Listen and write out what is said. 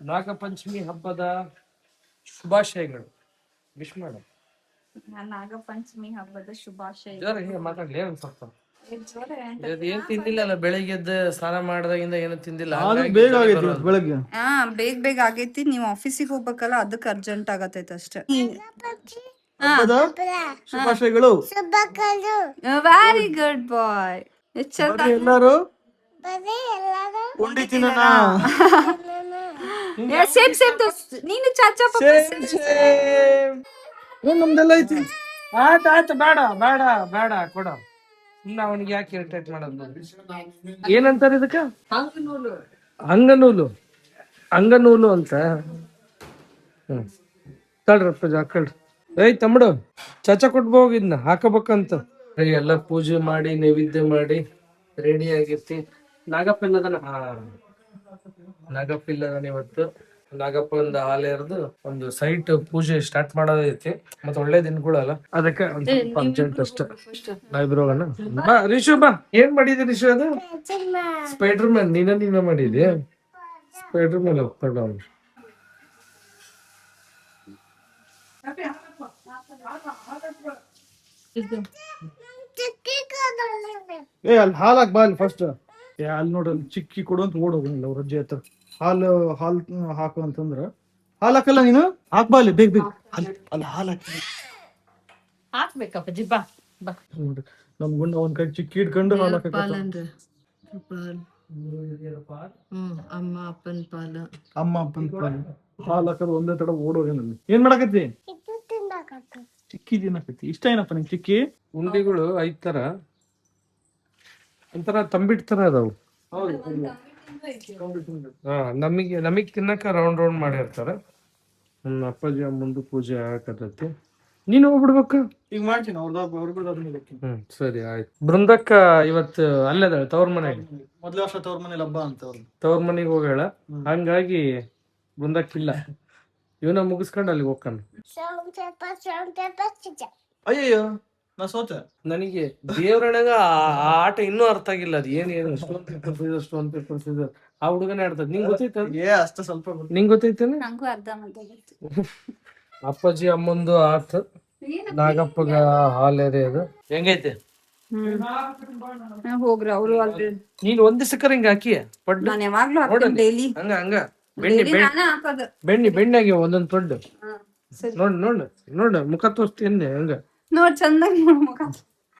ನಾಗಪಂಚಮಿ ಹಬ್ಬದ ಶುಭಾಶಯಗಳು. ವಿಶ್ ಮಾಡು. ನಾಗಪಂಚಮಿ ಹಬ್ಬದ ಶುಭಾಶಯ. ಜೋರ ಮಾತಾಡ್ಲಿ ಸ್ವಲ್ಪ. ಏನ್ ತಿಂದಿಲ್ಲ ಬೆಳಿಗ್ಗೆ ಎದ್ದು ಸ್ನಾನ ಮಾಡಿದಾಗಿಂದ ಏನು ತಿಂದಿಲ್ಲ. ಬೇಗ ಆಗೈತಿ ಬೆಳಗ್ಗೆ. ಬೇಗ ಆಗೈತಿ. ನೀವ್ ಆಫೀಸಿಗೆ ಹೋಗ್ಬೇಕಲ್ಲ, ಅದಕ್ಕೆ ಅರ್ಜೆಂಟ್ ಆಗತೈತೆ ಅಷ್ಟೇ. ಶುಭಾಶಯಗಳು. ವೆರಿ ಗುಡ್ ಬಾಯ್. ಎಲ್ಲಾರು ಉಂಡಿ ತಿನ್ನೋಣ. ನೀನು ಚಾಚಾ ನಮ್ದೆಲ್ಲ ಐತಿ. ಆಯ್ತು ಬೇಡ ಬೇಡ ಬೇಡ ಕೊಡ. ಸುಮ್ನೆ ಅವನಿಗೆ ಯಾಕೆ ಇರಿಟೇಟ್ ಮಾಡೋದು. ಏನಂತಾರ ಇದಕ್ಕ? ಅಂಗನೂಲು. ಅಂಗನೂಲು ಅಂತ. ತಡ್ರಪ್ಪ ಹಾಕಳ್ರಿ. ಏಯ್ ತಮ್ಮಡು, ಚಚ ಕೊಟ್ಬೋಗಿದ್ನ ಹಾಕಬೇಕಂತ. ಎಲ್ಲ ಪೂಜೆ ಮಾಡಿ ನೈವೇದ್ಯ ಮಾಡಿ ರೆಡಿ ಆಗೈತಿ. ನಾಗಪ್ಪಿಲ್ಲದನ ನಾಗಪ್ಪಿಲ್ಲದನ ಇವತ್ತು ನಾಗಪ್ಪಂದ ಹಾಲು ಎರೆದು ಒಂದು ಸೈಟ್ ಪೂಜೆ ಸ್ಟಾರ್ಟ್ ಮಾಡೋದೈತಿ. ಮತ್ತೆ ಒಳ್ಳೆ ದಿನಗಳಲ್ಲ, ಅದಕ್ಕೆ ಒಂದ್ ಸ್ವಲ್ಪ ಅರ್ಜೆಂಟ್ ಅಷ್ಟ. ನಾವಿಬ್ರೋಗಣ ಬಾ. ರಿಶು ಬಾ. ಏನ್ ಮಾಡಿದಿ ರಿಶು? ಅದು ಸ್ಪೈಡರ್ ಮ್ಯಾನ್. ನೀನ ಮಾಡಿದಿ ಸ್ಪೈಡರ್ ಮ್ಯಾನ್. ಹೋಗ್ತಾಡ ಅವ್ನು. ಅಲ್ಲಿ ಹಾಲಾಕ್ ಬಾ. ಅಲ್ಲಿ ಫಸ್ಟ್ ಅಲ್ಲಿ ನೋಡ್ರಿ, ಅಲ್ಲಿ ಚಿಕ್ಕಿ ಕೊಡು ಅಂತ ಓಡೋಗಿಲ್ಲ ಅವ್ರ ಅಜ್ಜಿ ಹತ್ರ. ಹಾಲು ಹಾಕು ಅಂತಂದ್ರ ಹಾಲ್ ಹಾಕಲ್ಲ ನೀನು. ಹಾಕ್ಬಾ ಅಲ್ಲಿ ಬೇಗ ಬೇಗ. ಅಲ್ಲಿ ಹಾಲು ಹಾಕ್ಬೇಕಪ್ಪ ಜಿಬ್ಬಾ. ನೋಡ್ರಿ, ನಮ್ ಗುಂಡ ಒಂದ್ ಕೈ ಚಿಕ್ಕಿ ಇಟ್ಕೊಂಡು ಹಾಲು ಹಾಕ. ಅಮ್ಮ ಅಪ್ಪನ ಪಾಲು. ಹಾಲು ಹಾಕೋದು ಒಂದೇ ತಡ ಓಡೋಗೇನಲ್ಲಿ. ಏನ್ ಮಾಡಕತ್ತಿ? ಚಿಕ್ಕಿ ತಿನ್ನಕತ್ತಿ. ಇಷ್ಟ ಏನಪ್ಪ ನಿಂಗೆ ಚಿಕ್ಕಿ? ಉಂಡಿಗಳು 5 ತರ ಒಂಥರ ತಂಬಿಟ್ ತರ ಅದಾವು. ನಮಗ್ ತಿನ್ನಕ ರೌಂಡ್ ಮಾಡಿರ್ತಾರ. ಅಪ್ಪಾಜಿ ಅಮ್ಮಂದು ಪೂಜೆ ಆಗಕತ್ತೈತಿ. ನೀನು ಹೋಗ್ಬಿಡ್ಬೇಕು. ಈಗ ಮಾಡ್ತೀನಿ ಸರಿ ಆಯ್ತು. ಬೃಂದಕ್ಕ ಇವತ್ತು ಅಲ್ಲದ ತವ್ರ ಮನೆಗೆ ಮೊದ್ಲ ವರ್ಷ ತವ್ರ ಮನೇಲಿ ಹಬ್ಬ ಅಂತ ತವ್ರ ಮನೆಗೆ ಹೋಗ್ಯಾಳ. ಹಂಗಾಗಿ ಬೃಂದಕ್ಕಿಲ್ಲ. ಇವನ ಮುಗಿಸ್ಕೊಂಡು ಅಲ್ಲಿಗೆ ಹೋಗ್ತಾನ. ಅಯ್ಯಯ್ಯೋ, ನಾ ಸೋತೆ. ನನಗೆ ದೇವ್ರಣಗ ಆ ಆಟ ಇನ್ನೂ ಅರ್ಥ ಆಗಿಲ್ಲ. ಅದು ಏನು ಸ್ಟೋನ್ ಪೇಪರ್ಸ್ ಇದು ಆ ಹುಡುಗನೇ ಆಡ್ತದ. ನಿಂಗ್ ಗೊತ್ತೈತ? ಅಷ್ಟ ಸ್ವಲ್ಪ ನಿಂಗ್ ಗೊತ್ತೈತೇನ? ನಂಗೂ ಅರ್ಧ ಗೊತ್ತಾಯ್ತು. ಅಪ್ಪಾಜಿ ಅಮ್ಮಂದು ಆತ. ನಾಗಪ್ಪಗ ಹಾಲೇರಿ. ಅದು ಹೆಂಗೈತೆ? ಹೋಗ್ರಿ ಅವರು. ನೀನ್ ಒಂದ್ ದಿವಸಕ್ಕರ ಹಿಂಗ ಹಾಕಿ ಪಡ್ಡು. ನಾನು ಯಾವಾಗ್ಲೂ ಹಾಕ್ತೀನಿ ಡೈಲಿ. ಹಂಗ ಬೆಣ್ಣೆಗೆ ಒಂದೊಂದ್ ಪಡ್ಡು. ನೋಡ್ ಮುಖ ತೋರಿಸ್ತೀನಿ ಹಂಗ. ನೋಡ್ ಚಂದಾಗಿ ಮುಖ.